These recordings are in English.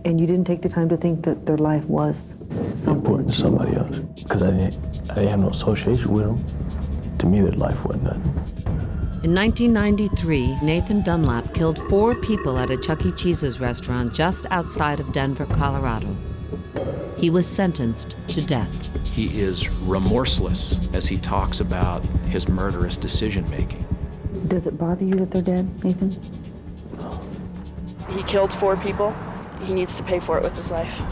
And you didn't take the time to think that their life was something? Important to somebody else, because I didn't have no association with them. To me, their life wasn't nothing. In 1993, Nathan Dunlap killed 4 people at a Chuck E. Cheese's restaurant just outside of Denver, Colorado. He was sentenced to death. He is remorseless as he talks about his murderous decision-making. Does it bother you that they're dead, Nathan? He killed 4 people. He needs to pay for it with his life.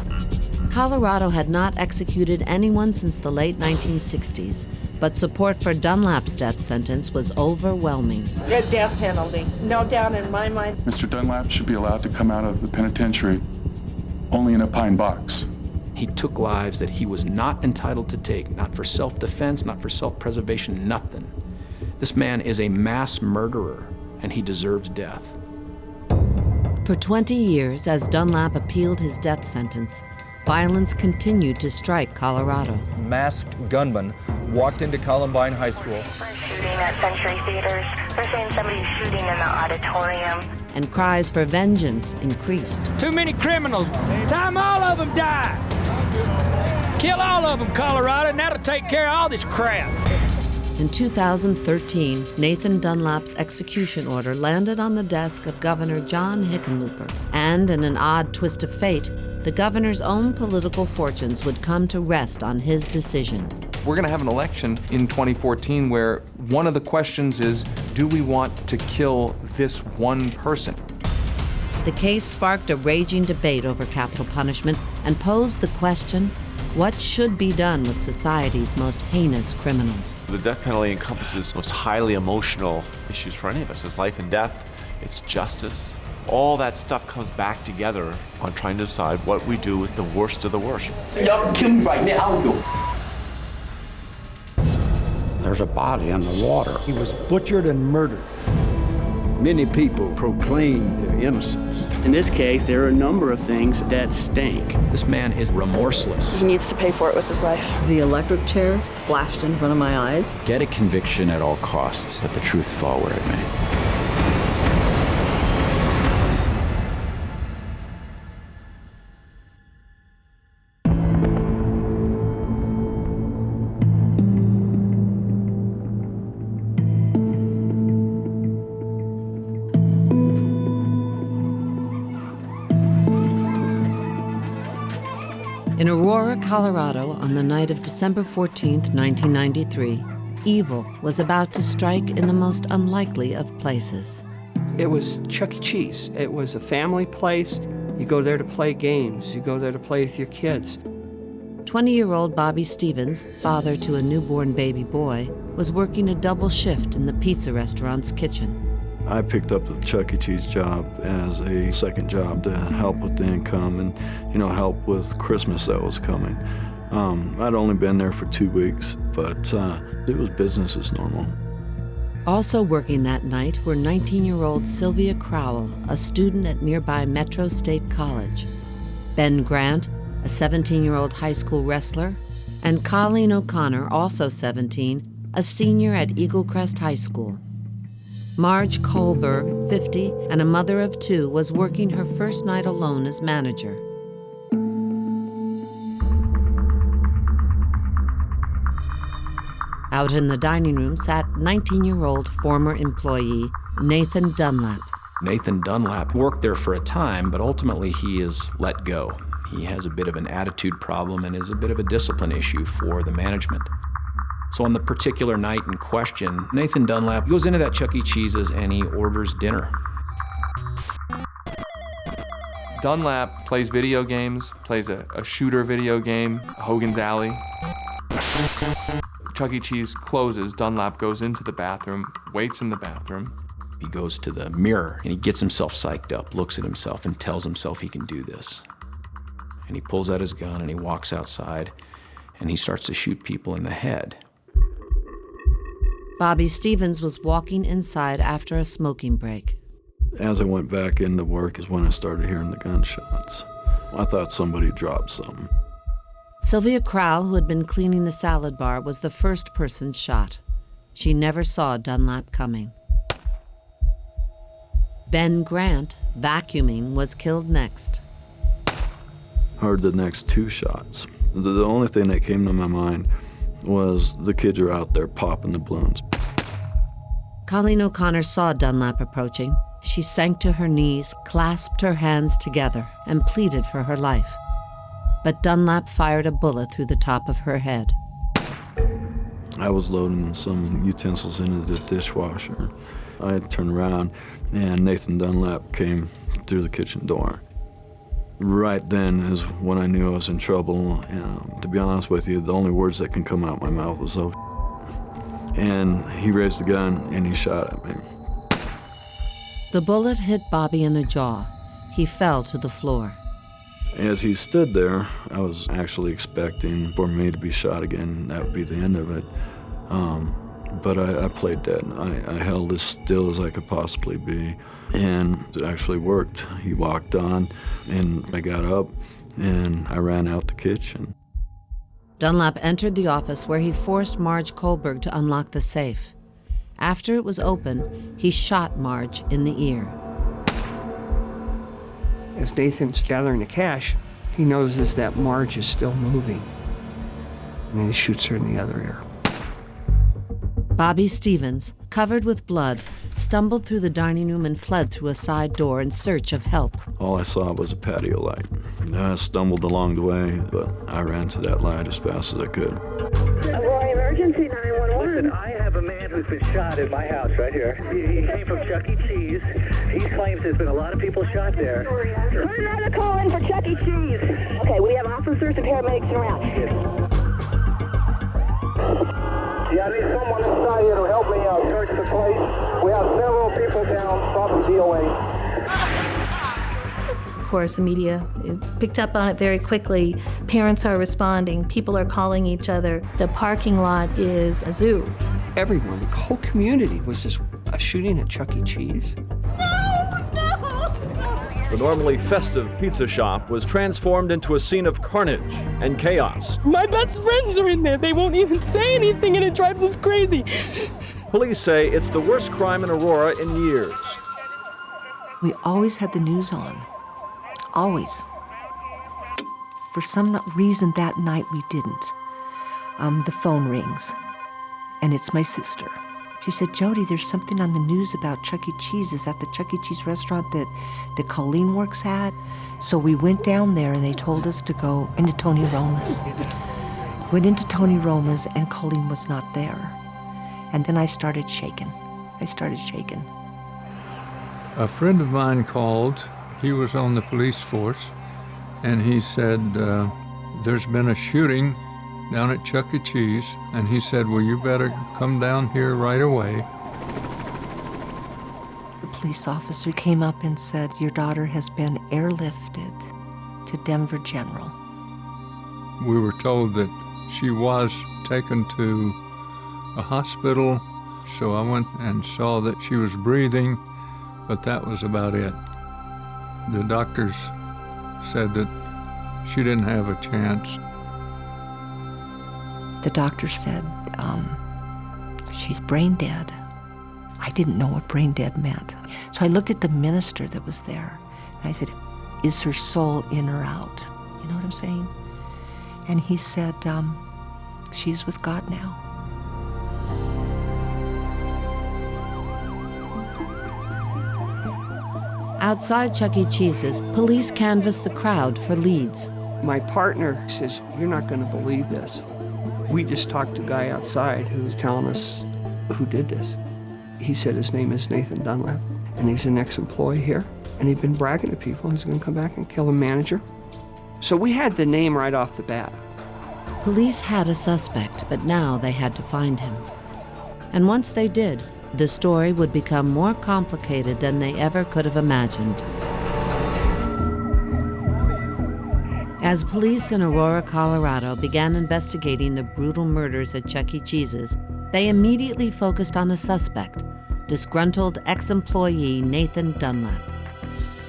Colorado had not executed anyone since the late 1960s, but support for Dunlap's death sentence was overwhelming. The death penalty, no doubt in my mind. Mr. Dunlap should be allowed to come out of the penitentiary only in a pine box. He took lives that he was not entitled to take, not for self-defense, not for self-preservation, nothing. This man is a mass murderer, and he deserves death. For 20 years, as Dunlap appealed his death sentence, violence continued to strike Colorado. Masked gunmen walked into Columbine High School. Shooting at Century Theaters. They're saying somebody's shooting in the auditorium. And cries for vengeance increased. Too many criminals. It's time all of them die. Kill all of them, Colorado, and that'll take care of all this crap. In 2013, Nathan Dunlap's execution order landed on the desk of Governor John Hickenlooper. And in an odd twist of fate, the governor's own political fortunes would come to rest on his decision. We're going to have an election in 2014 where one of the questions is, do we want to kill this one person? The case sparked a raging debate over capital punishment and posed the question, what should be done with society's most heinous criminals? The death penalty encompasses most highly emotional issues for any of us. It's life and death, it's justice. All that stuff comes back together on trying to decide what we do with the worst of the worst. There's a body in the water. He was butchered and murdered. Many people proclaim their innocence. In this case, there are a number of things that stink. This man is remorseless. He needs to pay for it with his life. The electric chair flashed in front of my eyes. Get a conviction at all costs. Let the truth fall where it may. In Aurora, Colorado, on the night of December 14th, 1993, evil was about to strike in the most unlikely of places. It was Chuck E. Cheese. It was a family place. You go there to play games. You go there to play with your kids. 20-year-old Bobby Stevens, father to a newborn baby boy, was working a double shift in the pizza restaurant's kitchen. I picked up the Chuck E. Cheese job as a second job to help with the income and, help with Christmas that was coming. I'd only been there for 2 weeks, but it was business as normal. Also working that night were 19-year-old Sylvia Crowell, a student at nearby Metro State College, Ben Grant, a 17-year-old high school wrestler, and Colleen O'Connor, also 17, a senior at Eagle Crest High School. Marge Kohlberg, 50, and a mother of 2, was working her first night alone as manager. Out in the dining room sat 19-year-old former employee Nathan Dunlap. Nathan Dunlap worked there for a time, but ultimately he is let go. He has a bit of an attitude problem and is a bit of a discipline issue for the management. So on the particular night in question, Nathan Dunlap goes into that Chuck E. Cheese's and he orders dinner. Dunlap plays video games, plays a shooter video game, Hogan's Alley. Chuck E. Cheese closes, Dunlap goes into the bathroom, waits in the bathroom. He goes to the mirror and he gets himself psyched up, looks at himself and tells himself he can do this. And he pulls out his gun and he walks outside and he starts to shoot people in the head. Bobby Stevens was walking inside after a smoking break. As I went back into work is when I started hearing the gunshots. I thought somebody dropped something. Sylvia Crowell, who had been cleaning the salad bar, was the first person shot. She never saw Dunlap coming. Ben Grant, vacuuming, was killed next. heard the next 2 shots. The only thing that came to my mind was the kids are out there popping the balloons. Colleen O'Connor saw Dunlap approaching. She sank to her knees, clasped her hands together, and pleaded for her life. But Dunlap fired a bullet through the top of her head. I was loading some utensils into the dishwasher. I turned around, and Nathan Dunlap came through the kitchen door. Right then is when I knew I was in trouble. And to be honest with you, the only words that can come out my mouth was, "Oh." And he raised the gun, and he shot at me. The bullet hit Bobby in the jaw. He fell to the floor. As he stood there, I was actually expecting for me to be shot again. That would be the end of it. But I played dead. I held as still as I could possibly be. And it actually worked. He walked on, and I got up, and I ran out the kitchen. Dunlap entered the office where he forced Marge Kohlberg to unlock the safe. After it was open, he shot Marge in the ear. As Nathan's gathering the cash, he notices that Marge is still moving. And then he shoots her in the other ear. Bobby Stevens, covered with blood, stumbled through the dining room and fled through a side door in search of help. All I saw was a patio light. I stumbled along the way, but I ran to that light as fast as I could. Roy, emergency 911. Listen, I have a man who's been shot at my house right here. He came from Chuck E. Cheese. He claims there's been a lot of people shot there. Turn around and call in for Chuck E. Cheese. Okay, we have officers and paramedics around. Yeah, I need someone inside here to help me search the place. We have several people down, probably DOA. Of course, the media picked up on it very quickly. Parents are responding. People are calling each other. The parking lot is a zoo. Everyone, the whole community was just shooting at Chuck E. Cheese. The normally festive pizza shop was transformed into a scene of carnage and chaos. My best friends are in there. They won't even say anything, and it drives us crazy. Police say it's the worst crime in Aurora in years. We always had the news on. Always. For some reason that night we didn't. The phone rings, and it's my sister. She said, "Jody, there's something on the news about Chuck E. Cheese. Is that the Chuck E. Cheese restaurant that Colleen works at?" So we went down there, and they told us to go into Tony Roma's. Went into Tony Roma's, and Colleen was not there. And then I started shaking. A friend of mine called. He was on the police force, and he said, there's been a shooting down at Chuck E. Cheese, and he said, well, you better come down here right away. The police officer came up and said, your daughter has been airlifted to Denver General. We were told that she was taken to a hospital, so I went and saw that she was breathing, but that was about it. The doctors said that she didn't have a chance. The doctor said, she's brain dead. I didn't know what brain dead meant. So I looked at the minister that was there, and I said, is her soul in or out? You know what I'm saying? And he said, she's with God now. Outside Chuck E. Cheese's, police canvassed the crowd for leads. My partner says, you're not going to believe this. We just talked to a guy outside who was telling us who did this. He said his name is Nathan Dunlap, and he's an ex-employee here, and he'd been bragging to people he's going to come back and kill a manager. So we had the name right off the bat. Police had a suspect, but now they had to find him. And once they did, the story would become more complicated than they ever could have imagined. As police in Aurora, Colorado began investigating the brutal murders at Chuck E. Cheese's, they immediately focused on a suspect, disgruntled ex-employee Nathan Dunlap.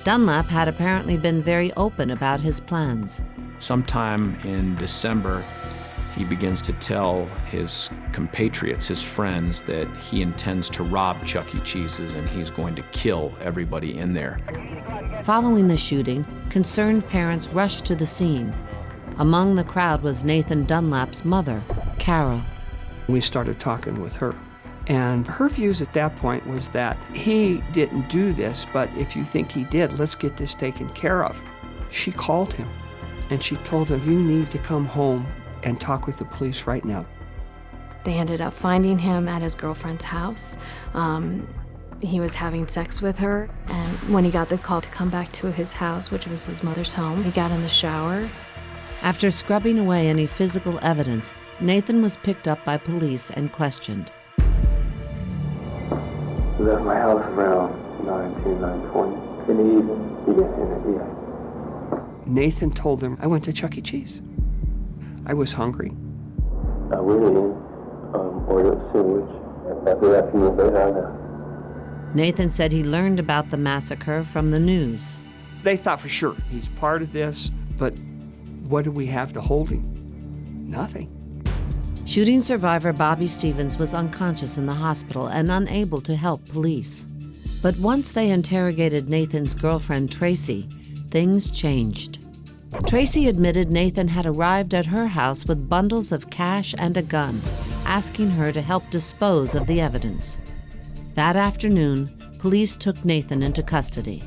Dunlap had apparently been very open about his plans. Sometime in December, he begins to tell his compatriots, his friends, that he intends to rob Chuck E. Cheese's and he's going to kill everybody in there. Following the shooting, concerned parents rushed to the scene. Among the crowd was Nathan Dunlap's mother, Carol. We started talking with her. And her views at that point was that he didn't do this, but if you think he did, let's get this taken care of. She called him and she told him, you need to come home and talk with the police right now. They ended up finding him at his girlfriend's house. He was having sex with her, and when he got the call to come back to his house, which was his mother's home, he got in the shower. After scrubbing away any physical evidence, Nathan was picked up by police and questioned. Left my house around 9:20 in the evening. Yeah. Nathan told them, I went to Chuck E. Cheese. I was hungry. I went in, ordered a sandwich. After that, few minutes later, Nathan said he learned about the massacre from the news. They thought for sure he's part of this, but what do we have to hold him? Nothing. Shooting survivor Bobby Stevens was unconscious in the hospital and unable to help police. But once they interrogated Nathan's girlfriend, Tracy, things changed. Tracy admitted Nathan had arrived at her house with bundles of cash and a gun, asking her to help dispose of the evidence. That afternoon, police took Nathan into custody.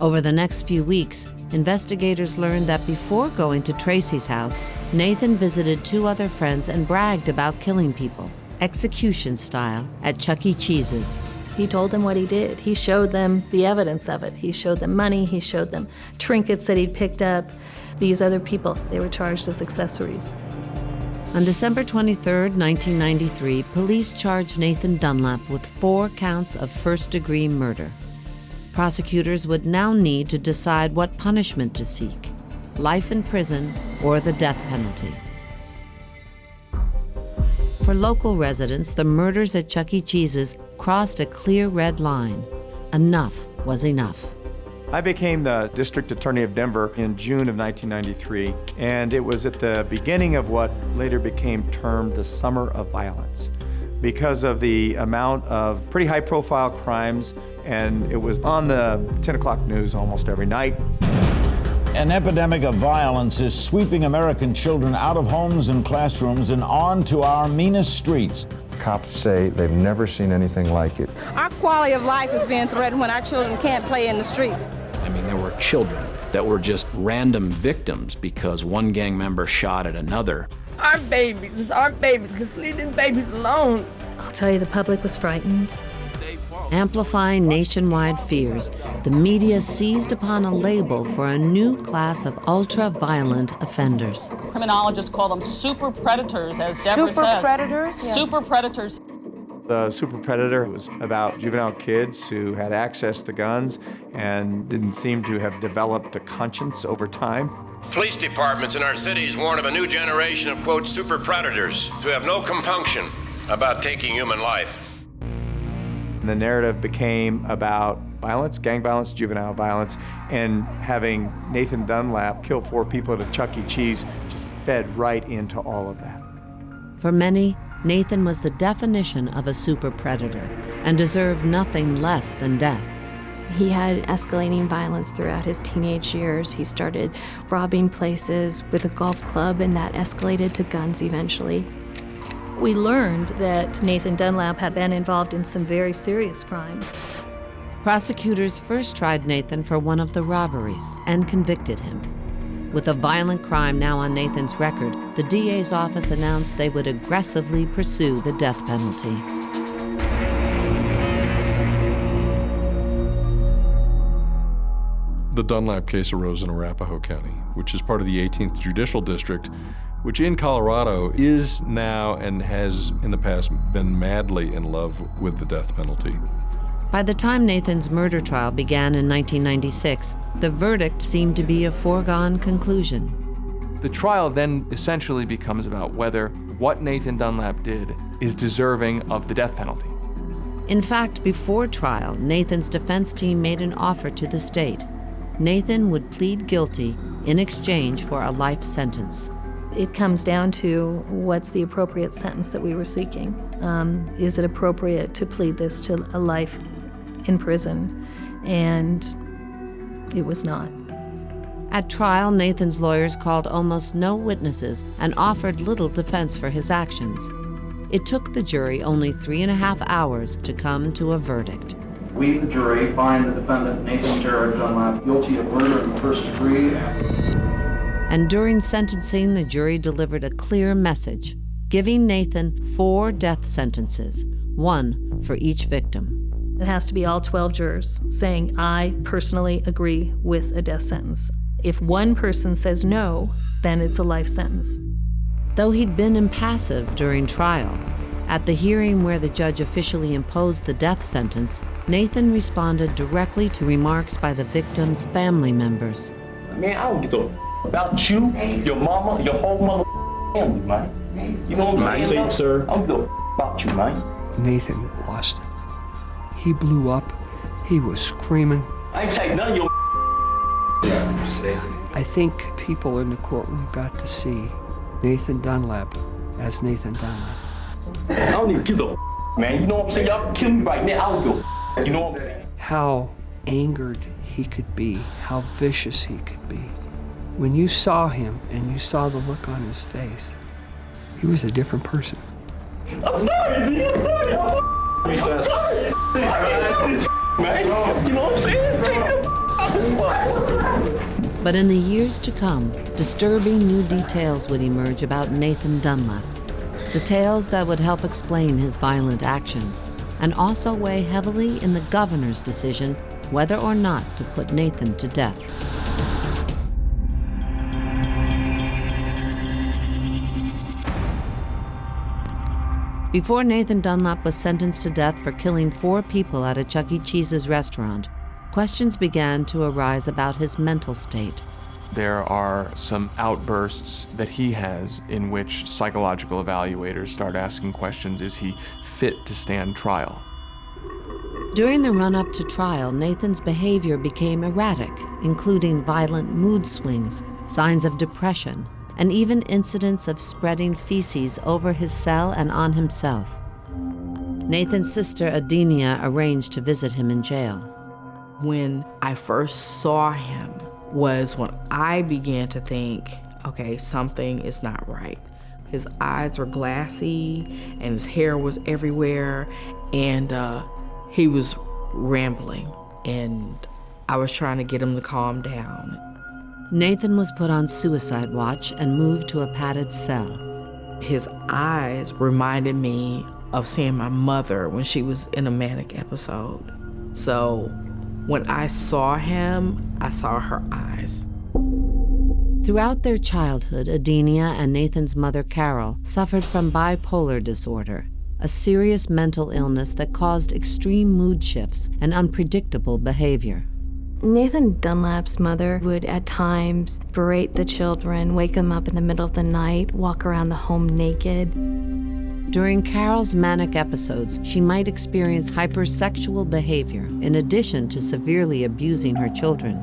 Over the next few weeks, investigators learned that before going to Tracy's house, Nathan visited 2 other friends and bragged about killing people, execution style, at Chuck E. Cheese's. He told them what he did. He showed them the evidence of it. He showed them money. He showed them trinkets that he'd picked up. These other people, they were charged as accessories. On December 23, 1993, police charged Nathan Dunlap with 4 counts of first-degree murder. Prosecutors would now need to decide what punishment to seek, life in prison or the death penalty. For local residents, the murders at Chuck E. Cheese's crossed a clear red line. Enough was enough. I became the district attorney of Denver in June of 1993, and it was at the beginning of what later became termed the Summer of Violence because of the amount of pretty high-profile crimes, and it was on the 10 o'clock news almost every night. An epidemic of violence is sweeping American children out of homes and classrooms and onto our meanest streets. Cops say they've never seen anything like it. Our quality of life is being threatened when our children can't play in the street. I mean, there were children that were just random victims because one gang member shot at another. Our babies, it's our babies. Let's leave these babies alone. I'll tell you, the public was frightened. Amplifying nationwide fears, the media seized upon a label for a new class of ultra-violent offenders. Criminologists call them super predators, as Deborah says. Super predators? Yes. Super predators. The super predator was about juvenile kids who had access to guns and didn't seem to have developed a conscience over time. Police departments in our cities warn of a new generation of, quote, super predators who have no compunction about taking human life. And the narrative became about violence, gang violence, juvenile violence, and having Nathan Dunlap kill 4 people at a Chuck E. Cheese just fed right into all of that. For many, Nathan was the definition of a super predator and deserved nothing less than death. He had escalating violence throughout his teenage years. He started robbing places with a golf club, and that escalated to guns eventually. We learned that Nathan Dunlap had been involved in some very serious crimes. Prosecutors first tried Nathan for one of the robberies and convicted him. With a violent crime now on Nathan's record, the DA's office announced they would aggressively pursue the death penalty. The Dunlap case arose in Arapahoe County, which is part of the 18th Judicial District, which in Colorado is now and has in the past been madly in love with the death penalty. By the time Nathan's murder trial began in 1996, the verdict seemed to be a foregone conclusion. The trial then essentially becomes about whether what Nathan Dunlap did is deserving of the death penalty. In fact, before trial, Nathan's defense team made an offer to the state. Nathan would plead guilty in exchange for a life sentence. It comes down to what's the appropriate sentence that we were seeking. Is it appropriate to plead this to a life in prison? And It was not. At trial, Nathan's lawyers called almost no witnesses and offered little defense for his actions. It took the jury only 3.5 hours to come to a verdict. We, the jury, find the defendant, Nathan Jared Dunlap, guilty of murder in the first degree. And during sentencing, the jury delivered a clear message, giving Nathan 4 death sentences, 1 for each victim. It has to be all 12 jurors saying, I personally agree with a death sentence. If one person says no, then it's a life sentence. Though he'd been impassive during trial, at the hearing where the judge officially imposed the death sentence, Nathan responded directly to remarks by the victims' family members. Man, I don't give a about you, your mama, your whole mother family, man. You know what I'm saying? Sir. I don't give a about you, man. Nathan lost it. He blew up. He was screaming. I ain't take none of your I think people in the courtroom got to see Nathan Dunlap as Nathan Dunlap. I don't even give a man. You know what I'm saying? Y'all can kill me right now. I don't give a. You know what I'm saying? How angered he could be, how vicious he could be. When you saw him and you saw the look on his face, he was a different person. I'm sorry, dude. I'm sorry. I'm sorry. Man, you know what I'm saying? Take it. But in the years to come, disturbing new details would emerge about Nathan Dunlap. Details that would help explain his violent actions and also weigh heavily in the governor's decision whether or not to put Nathan to death. Before Nathan Dunlap was sentenced to death for killing 4 people at a Chuck E. Cheese's restaurant, questions began to arise about his mental state. There are some outbursts that he has in which psychological evaluators start asking questions, is he fit to stand trial? During the run-up to trial, Nathan's behavior became erratic, including violent mood swings, signs of depression, and even incidents of spreading feces over his cell and on himself. Nathan's sister, Adenia, arranged to visit him in jail. When I first saw him was when I began to think, okay, something is not right. His eyes were glassy and his hair was everywhere, and he was rambling, and I was trying to get him to calm down. Nathan was put on suicide watch and moved to a padded cell. His eyes reminded me of seeing my mother when she was in a manic episode. So when I saw him, I saw her eyes. Throughout their childhood, Adenia and Nathan's mother, Carol, suffered from bipolar disorder, a serious mental illness that caused extreme mood shifts and unpredictable behavior. Nathan Dunlap's mother would at times berate the children, wake them up in the middle of the night, walk around the home naked. During Carol's manic episodes, she might experience hypersexual behavior in addition to severely abusing her children.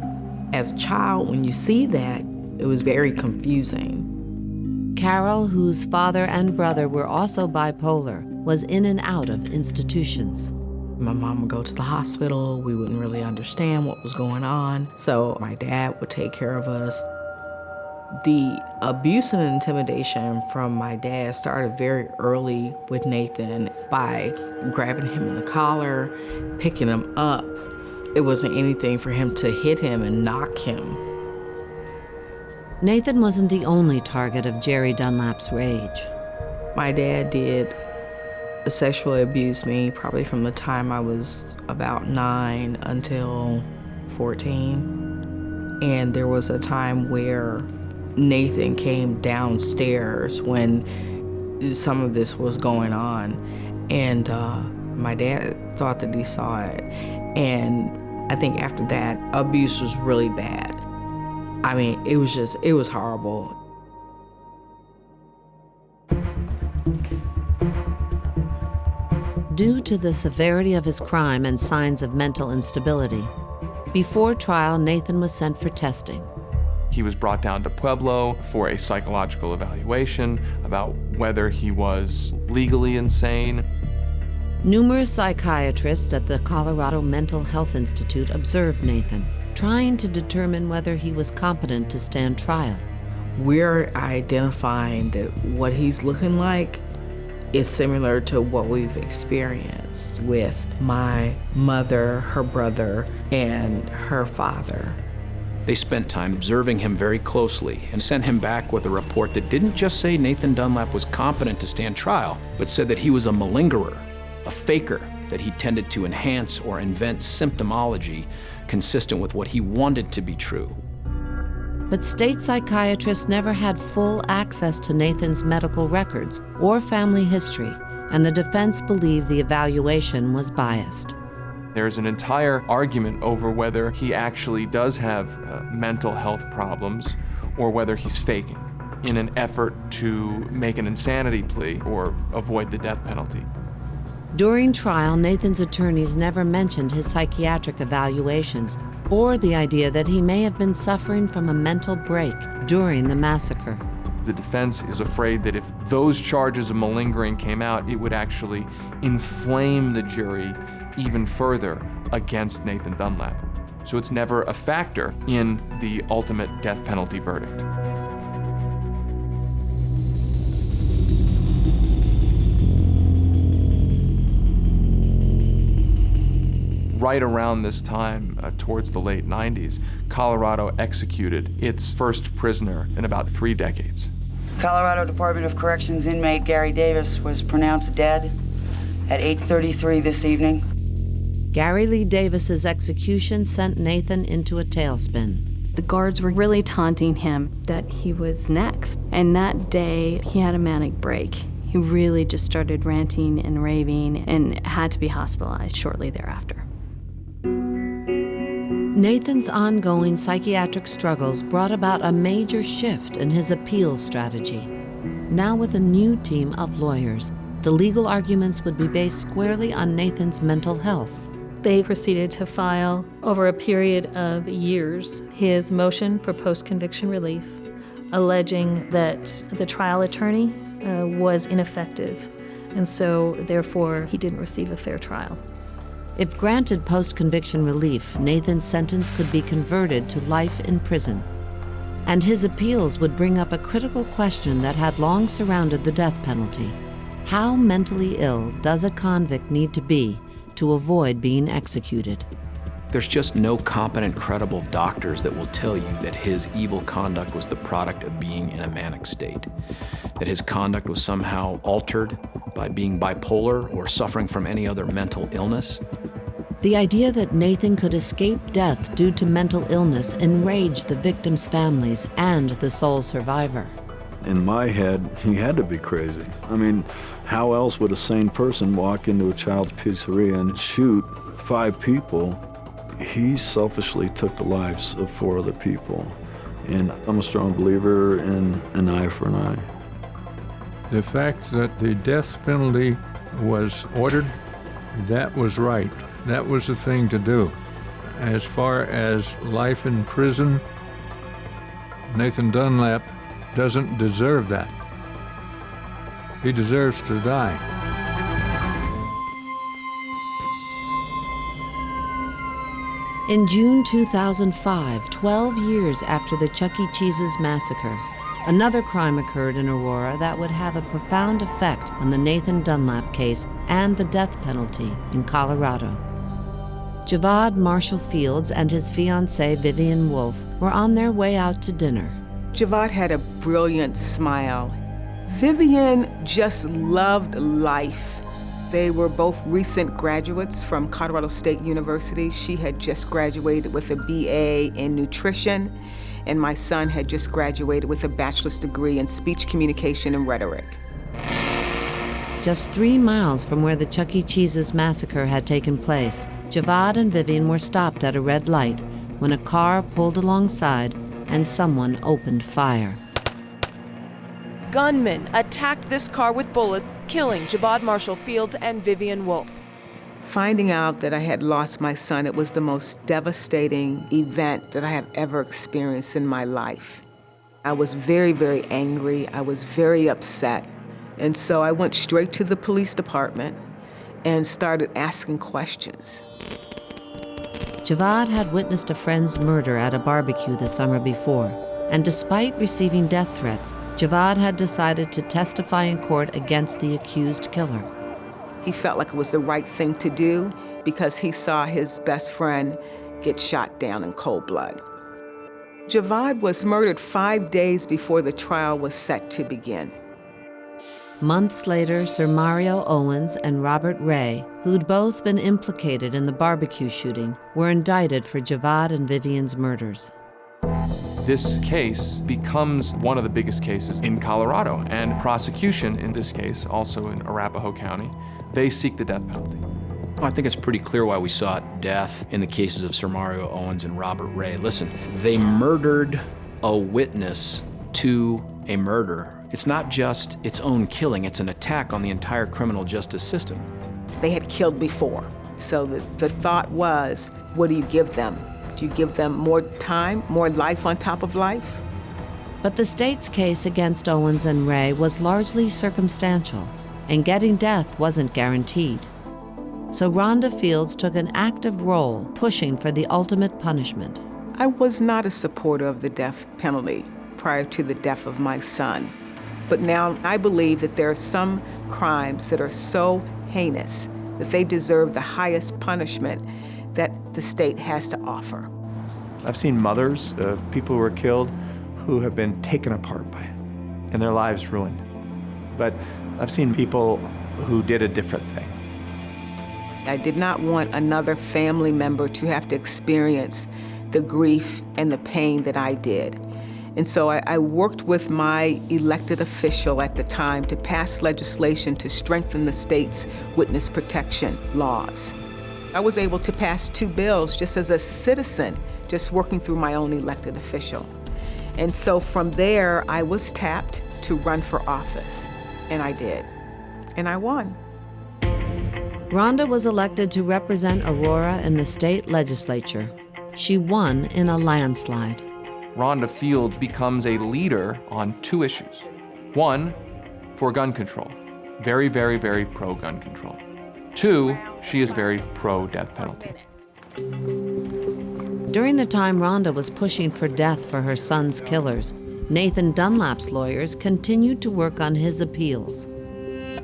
As a child, when you see that, it was very confusing. Carol, whose father and brother were also bipolar, was in and out of institutions. My mom would go to the hospital. We wouldn't really understand what was going on, so my dad would take care of us. The abuse and intimidation from my dad started very early with Nathan by grabbing him in the collar, picking him up. It wasn't anything for him to hit him and knock him. Nathan wasn't the only target of Jerry Dunlap's rage. My dad did sexually abuse me probably from the time I was about 9 until 14. And there was a time where Nathan came downstairs when some of this was going on, and my dad thought that he saw it. And I think after that, abuse was really bad. I mean, it was horrible. Due to the severity of his crime and signs of mental instability, before trial, Nathan was sent for testing. He was brought down to Pueblo for a psychological evaluation about whether he was legally insane. Numerous psychiatrists at the Colorado Mental Health Institute observed Nathan. trying to determine whether he was competent to stand trial. We're identifying that what he's looking like is similar to what we've experienced with my mother, her brother, and her father. They spent time observing him very closely and sent him back with a report that didn't just say Nathan Dunlap was competent to stand trial, but said that he was a malingerer, a faker, that he tended to enhance or invent symptomology consistent with what he wanted to be true. But state psychiatrists never had full access to Nathan's medical records or family history, and the defense believed the evaluation was biased. There's an entire argument over whether he actually does have mental health problems or whether he's faking in an effort to make an insanity plea or avoid the death penalty. During trial, Nathan's attorneys never mentioned his psychiatric evaluations or the idea that he may have been suffering from a mental break during the massacre. The defense is afraid that if those charges of malingering came out, it would actually inflame the jury even further against Nathan Dunlap. So it's never a factor in the ultimate death penalty verdict. Right around this time, towards the late 90s, Colorado executed its first prisoner in about 3 decades. Colorado Department of Corrections inmate Gary Davis was pronounced dead at 8:33 this evening. Gary Lee Davis's execution sent Nathan into a tailspin. The guards were really taunting him that he was next. And that day, he had a manic break. He really just started ranting and raving and had to be hospitalized shortly thereafter. Nathan's ongoing psychiatric struggles brought about a major shift in his appeals strategy. Now with a new team of lawyers, the legal arguments would be based squarely on Nathan's mental health. They proceeded to file, over a period of years, his motion for post-conviction relief, alleging that the trial attorney was ineffective, and so therefore he didn't receive a fair trial. If granted post-conviction relief, Nathan's sentence could be converted to life in prison. And his appeals would bring up a critical question that had long surrounded the death penalty. How mentally ill does a convict need to be to avoid being executed? There's just no competent, credible doctors that will tell you that his evil conduct was the product of being in a manic state, that his conduct was somehow altered by being bipolar or suffering from any other mental illness. The idea that Nathan could escape death due to mental illness enraged the victims' families and the sole survivor. In my head, he had to be crazy. I mean, how else would a sane person walk into a child's pizzeria and shoot 5 people? He selfishly took the lives of 4 other people. And I'm a strong believer in an eye for an eye. The fact that the death penalty was ordered, that was right. That was the thing to do. As far as life in prison, Nathan Dunlap doesn't deserve that. He deserves to die. In June 2005, 12 years after the Chuck E. Cheese's massacre, another crime occurred in Aurora that would have a profound effect on the Nathan Dunlap case and the death penalty in Colorado. Javad Marshall Fields and his fiancée Vivian Wolf were on their way out to dinner. Javad had a brilliant smile. Vivian just loved life. They were both recent graduates from Colorado State University. She had just graduated with a BA in nutrition, and my son had just graduated with a bachelor's degree in speech communication and rhetoric. Just 3 miles from where the Chuck E. Cheese's massacre had taken place, Javad and Vivian were stopped at a red light when a car pulled alongside and someone opened fire. Gunmen attacked this car with bullets, killing Javad Marshall Fields and Vivian Wolf. Finding out that I had lost my son, it was the most devastating event that I have ever experienced in my life. I was very, very angry. I was very upset. And so I went straight to the police department and started asking questions. Javad had witnessed a friend's murder at a barbecue the summer before, and despite receiving death threats, Javad had decided to testify in court against the accused killer. He felt like it was the right thing to do because he saw his best friend get shot down in cold blood. Javad was murdered 5 days before the trial was set to begin. Months later, Sir Mario Owens and Robert Ray, who'd both been implicated in the barbecue shooting, were indicted for Javad and Vivian's murders. This case becomes one of the biggest cases in Colorado, and prosecution in this case, also in Arapahoe County, they seek the death penalty. Well, I think it's pretty clear why we sought death in the cases of Sir Mario Owens and Robert Ray. Listen, they murdered a witness to a murder. It's not just its own killing, it's an attack on the entire criminal justice system. They had killed before, so the thought was, what do you give them? Do you give them more time, more life on top of life? But the state's case against Owens and Ray was largely circumstantial, and getting death wasn't guaranteed. So Rhonda Fields took an active role pushing for the ultimate punishment. I was not a supporter of the death penalty prior to the death of my son. But now I believe that there are some crimes that are so heinous that they deserve the highest punishment that the state has to offer. I've seen mothers of people who were killed who have been taken apart by it and their lives ruined. But I've seen people who did a different thing. I did not want another family member to have to experience the grief and the pain that I did. And so I worked with my elected official at the time to pass legislation to strengthen the state's witness protection laws. I was able to pass 2 bills just as a citizen, just working through my own elected official. And so from there, I was tapped to run for office, and I did, and I won. Rhonda was elected to represent Aurora in the state legislature. She won in a landslide. Rhonda Fields becomes a leader on 2 issues. One, for gun control. Very, very, very pro-gun control. 2, she is very pro-death penalty. During the time Rhonda was pushing for death for her son's killers, Nathan Dunlap's lawyers continued to work on his appeals.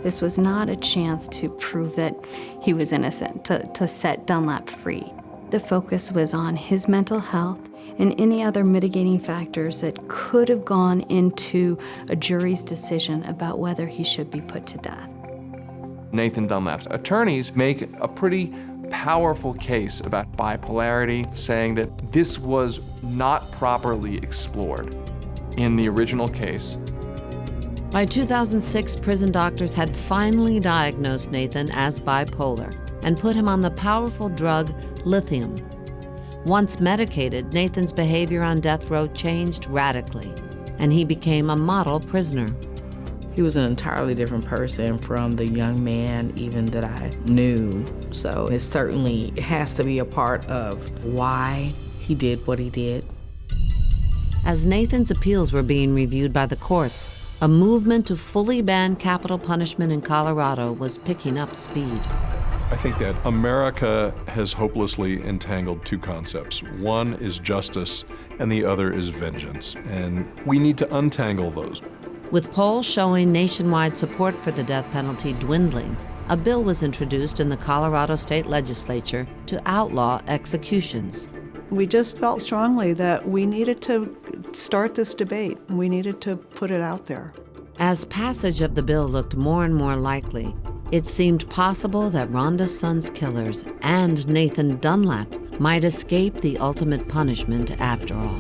This was not a chance to prove that he was innocent, to set Dunlap free. The focus was on his mental health and any other mitigating factors that could have gone into a jury's decision about whether he should be put to death. Nathan Dunlap's attorneys make a pretty powerful case about bipolarity, saying that this was not properly explored in the original case. By 2006, prison doctors had finally diagnosed Nathan as bipolar and put him on the powerful drug lithium. Once medicated, Nathan's behavior on death row changed radically, and he became a model prisoner. He was an entirely different person from the young man even that I knew. So it certainly has to be a part of why he did what he did. As Nathan's appeals were being reviewed by the courts, a movement to fully ban capital punishment in Colorado was picking up speed. I think that America has hopelessly entangled 2 concepts. One is justice, and the other is vengeance. And we need to untangle those. With polls showing nationwide support for the death penalty dwindling, a bill was introduced in the Colorado State Legislature to outlaw executions. We just felt strongly that we needed to start this debate. We needed to put it out there. As passage of the bill looked more and more likely, it seemed possible that Rhonda's son's killers and Nathan Dunlap might escape the ultimate punishment after all.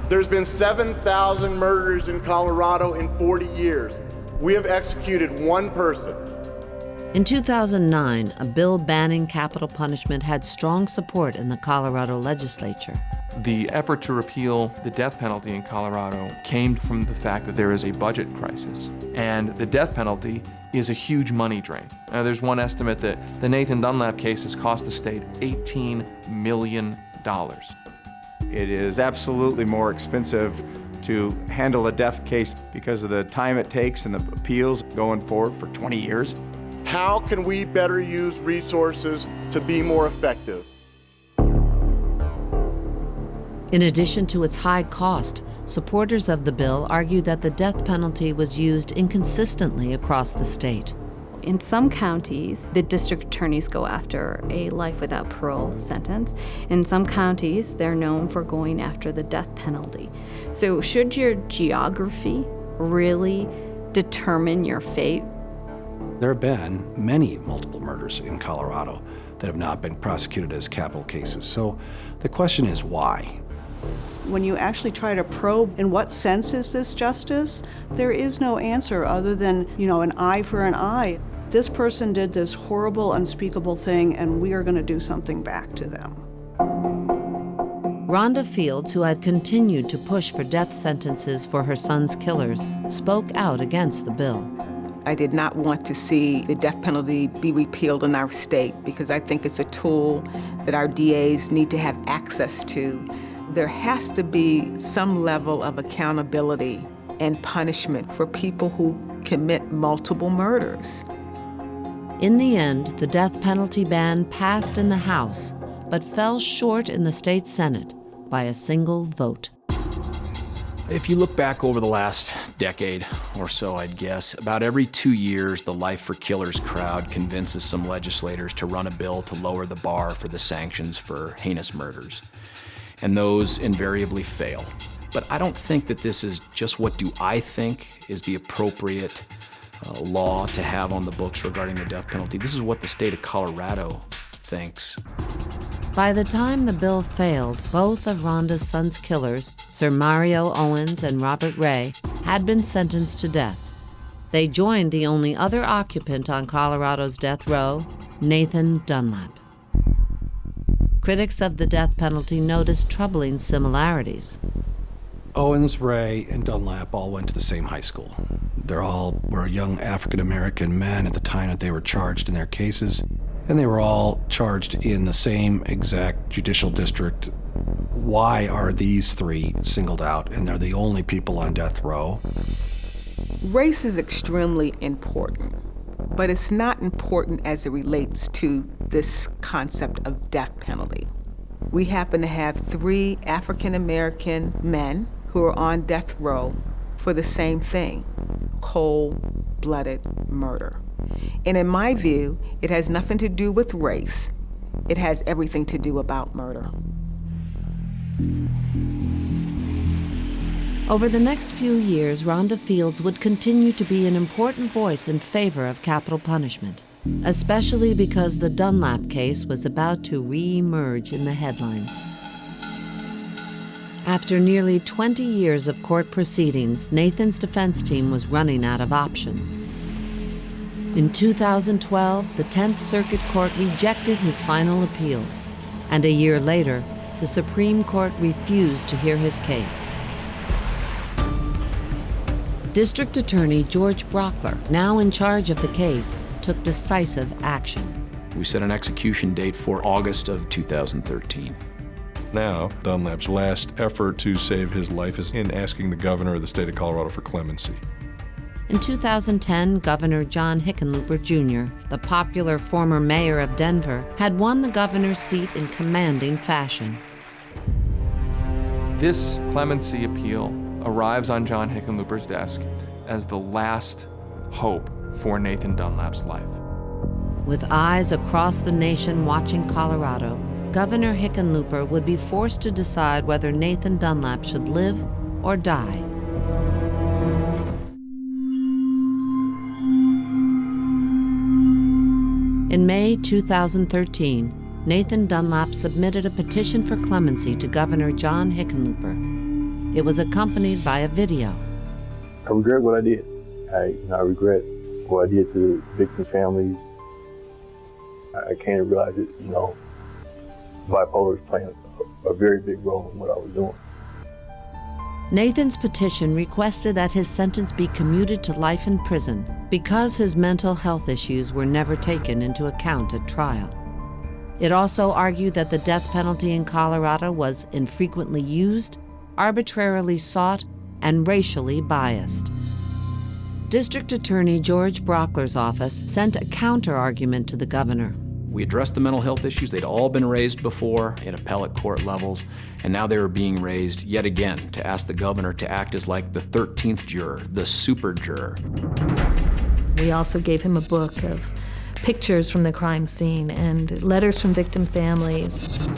There's been 7,000 murders in Colorado in 40 years. We have executed 1 person. In 2009, a bill banning capital punishment had strong support in the Colorado legislature. The effort to repeal the death penalty in Colorado came from the fact that there is a budget crisis, and the death penalty is a huge money drain. Now, there's one estimate that the Nathan Dunlap case has cost the state $18 million. It is absolutely more expensive to handle a death case because of the time it takes and the appeals going forward for 20 years. how can we better use resources to be more effective? In addition to its high cost, supporters of the bill argue that the death penalty was used inconsistently across the state. In some counties, the district attorneys go after a life without parole sentence. In some counties, they're known for going after the death penalty. So should your geography really determine your fate? There have been many multiple murders in Colorado that have not been prosecuted as capital cases. So the question is why? When you actually try to probe in what sense is this justice, there is no answer other than, an eye for an eye. This person did this horrible, unspeakable thing, and we are going to do something back to them. Rhonda Fields, who had continued to push for death sentences for her son's killers, spoke out against the bill. I did not want to see the death penalty be repealed in our state because I think it's a tool that our DAs need to have access to. There has to be some level of accountability and punishment for people who commit multiple murders. In the end, the death penalty ban passed in the House, but fell short in the state Senate by a single vote. If you look back over the last decade or so, I'd guess, about every 2 years, the Life for Killers crowd convinces some legislators to run a bill to lower the bar for the sanctions for heinous murders. And those invariably fail. But I don't think that this is just what do I think is the appropriate law to have on the books regarding the death penalty. This is what the state of Colorado thinks. By the time the bill failed, both of Rhonda's son's killers, Sir Mario Owens and Robert Ray, had been sentenced to death. They joined the only other occupant on Colorado's death row, Nathan Dunlap. Critics of the death penalty noticed troubling similarities. Owens, Ray, and Dunlap all went to the same high school. They all were young African-American men at the time that they were charged in their cases, and they were all charged in the same exact judicial district. Why are these three singled out and they're the only people on death row? Race is extremely important, but it's not important as it relates to this concept of death penalty. We happen to have 3 African-American men who are on death row for the same thing, cold-blooded murder. And in my view, it has nothing to do with race. It has everything to do about murder. Over the next few years, Rhonda Fields would continue to be an important voice in favor of capital punishment, especially because the Dunlap case was about to re-emerge in the headlines. After nearly 20 years of court proceedings, Nathan's defense team was running out of options. In 2012, the 10th Circuit Court rejected his final appeal, and a year later, the Supreme Court refused to hear his case. District Attorney George Brockler, now in charge of the case, took decisive action. We set an execution date for August of 2013. Now, Dunlap's last effort to save his life is in asking the governor of the state of Colorado for clemency. In 2010, Governor John Hickenlooper Jr., the popular former mayor of Denver, had won the governor's seat in commanding fashion. This clemency appeal arrives on John Hickenlooper's desk as the last hope for Nathan Dunlap's life. With eyes across the nation watching Colorado, Governor Hickenlooper would be forced to decide whether Nathan Dunlap should live or die. In May 2013, Nathan Dunlap submitted a petition for clemency to Governor John Hickenlooper. It was accompanied by a video. I regret what I did. I regret what I did to the victims' families. I can't realize it, bipolar is playing a very big role in what I was doing. Nathan's petition requested that his sentence be commuted to life in prison because his mental health issues were never taken into account at trial. It also argued that the death penalty in Colorado was infrequently used, arbitrarily sought, and racially biased. District Attorney George Brockler's office sent a counter-argument to the governor. We addressed the mental health issues. They'd all been raised before in appellate court levels, and now they were being raised yet again to ask the governor to act as like the 13th juror, the super juror. We also gave him a book of pictures from the crime scene and letters from victim families.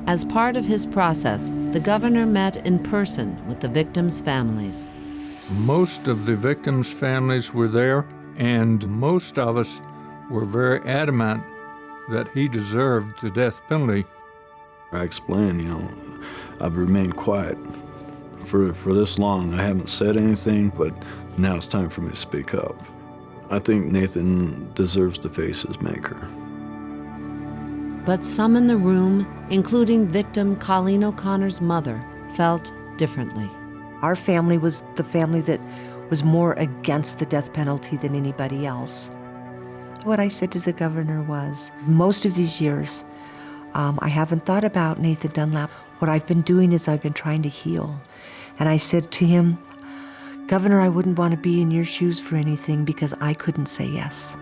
As part of his process, the governor met in person with the victims' families. Most of the victims' families were there, and most of us were very adamant that he deserved the death penalty. I explained, I've remained quiet for this long. I haven't said anything, but now it's time for me to speak up. I think Nathan deserves to face his maker. But some in the room, including victim Colleen O'Connor's mother, felt differently. Our family was the family that was more against the death penalty than anybody else. What I said to the governor was, most of these years, I haven't thought about Nathan Dunlap. What I've been doing is I've been trying to heal. And I said to him, Governor, I wouldn't want to be in your shoes for anything because I couldn't say yes.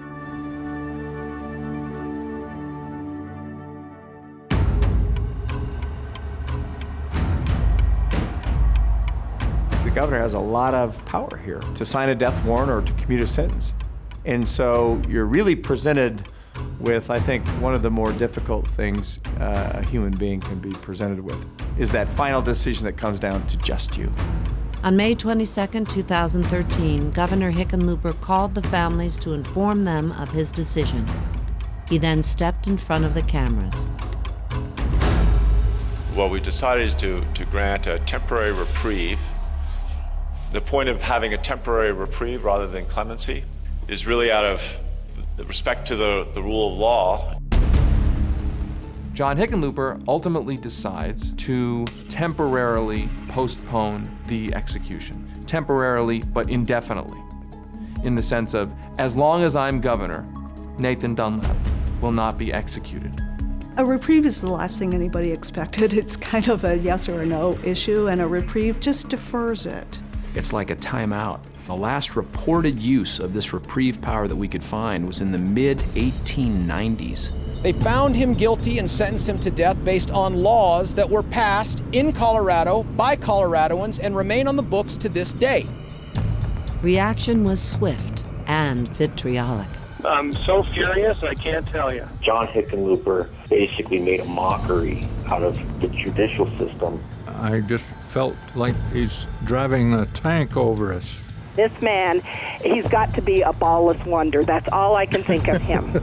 The governor has a lot of power here to sign a death warrant or to commute a sentence. And so you're really presented with, I think, one of the more difficult things a human being can be presented with, is that final decision that comes down to just you. On May 22, 2013, Governor Hickenlooper called the families to inform them of his decision. He then stepped in front of the cameras. What we decided is to grant a temporary reprieve. The point of having a temporary reprieve rather than clemency is really out of respect to the rule of law. John Hickenlooper ultimately decides to temporarily postpone the execution. Temporarily, but indefinitely. In the sense of, as long as I'm governor, Nathan Dunlap will not be executed. A reprieve is the last thing anybody expected. It's kind of a yes or a no issue, and a reprieve just defers it. It's like a timeout. The last reported use of this reprieve power that we could find was in the mid-1890s. They found him guilty and sentenced him to death based on laws that were passed in Colorado by Coloradoans and remain on the books to this day. Reaction was swift and vitriolic. I'm so furious, I can't tell you. John Hickenlooper basically made a mockery out of the judicial system. I just felt like he's driving a tank over us. This man, he's got to be a ballless wonder. That's all I can think of him.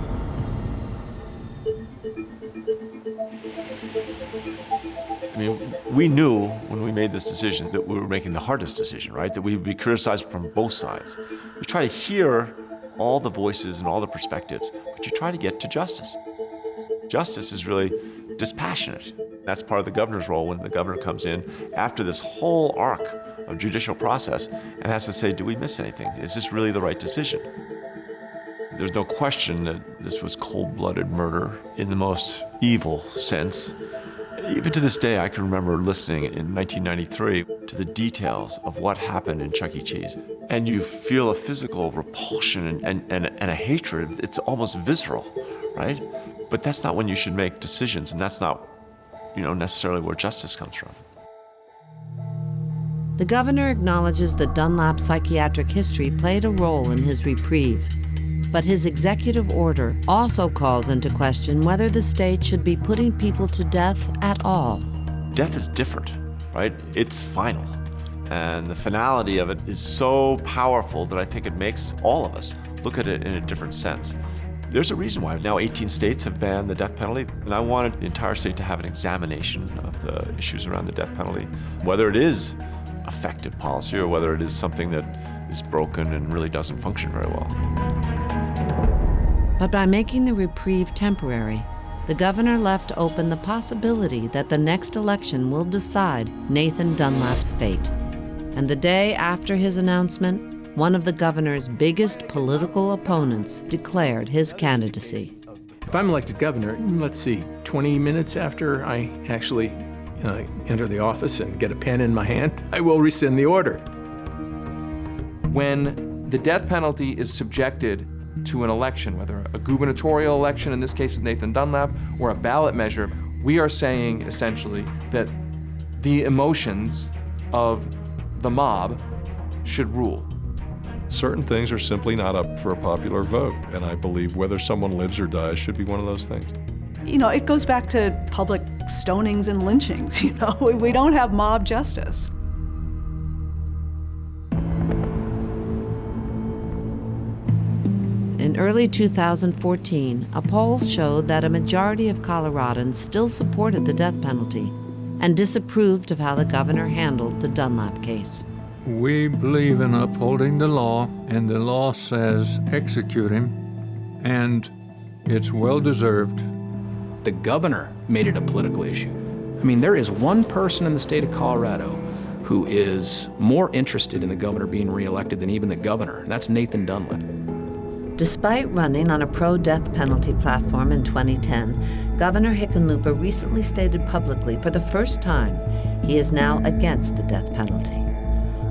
I mean, we knew when we made this decision that we were making the hardest decision, right? That we would be criticized from both sides. You try to hear all the voices and all the perspectives, but you try to get to justice. Justice is really dispassionate. That's part of the governor's role when the governor comes in after this whole arc of judicial process and has to say, do we miss anything? Is this really the right decision? There's no question that this was cold-blooded murder in the most evil sense. Even to this day, I can remember listening in 1993 to the details of what happened in Chuck E. Cheese. And you feel a physical repulsion and a hatred. It's almost visceral, right? But that's not when you should make decisions, and that's not, necessarily where justice comes from. The governor acknowledges that Dunlap's psychiatric history played a role in his reprieve. But his executive order also calls into question whether the state should be putting people to death at all. Death is different, right? It's final. And the finality of it is so powerful that I think it makes all of us look at it in a different sense. There's a reason why now 18 states have banned the death penalty, and I wanted the entire state to have an examination of the issues around the death penalty, whether it is effective policy or whether it is something that is broken and really doesn't function very well. But by making the reprieve temporary, the governor left open the possibility that the next election will decide Nathan Dunlap's fate. And the day after his announcement, one of the governor's biggest political opponents declared his candidacy. If I'm elected governor, let's see, 20 minutes after I actually enter the office and get a pen in my hand, I will rescind the order. When the death penalty is subjected to an election, whether a gubernatorial election, in this case with Nathan Dunlap, or a ballot measure, we are saying essentially that the emotions of the mob should rule. Certain things are simply not up for a popular vote, and I believe whether someone lives or dies should be one of those things. It goes back to public stonings and lynchings, We don't have mob justice. In early 2014, a poll showed that a majority of Coloradans still supported the death penalty and disapproved of how the governor handled the Dunlap case. We believe in upholding the law, and the law says execute him, and it's well-deserved. The governor made it a political issue. I mean, there is one person in the state of Colorado who is more interested in the governor being reelected than even the governor, and that's Nathan Dunlap. Despite running on a pro-death penalty platform in 2010, Governor Hickenlooper recently stated publicly for the first time he is now against the death penalty.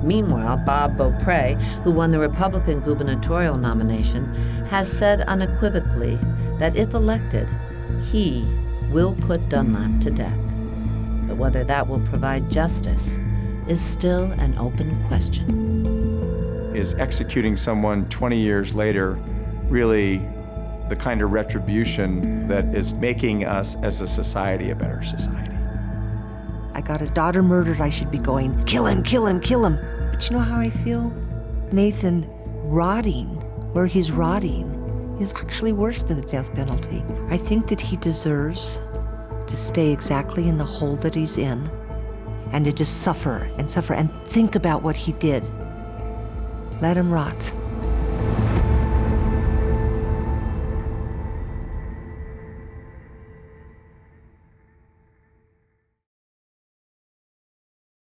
Meanwhile, Bob Beaupre, who won the Republican gubernatorial nomination, has said unequivocally that if elected, he will put Dunlap to death. But whether that will provide justice is still an open question. Is executing someone 20 years later really the kind of retribution that is making us as a society a better society? I got a daughter murdered, I should be going, kill him, kill him, kill him. But you know how I feel? Nathan rotting where he's rotting is actually worse than the death penalty. I think that he deserves to stay exactly in the hole that he's in and to just suffer and think about what he did. Let him rot.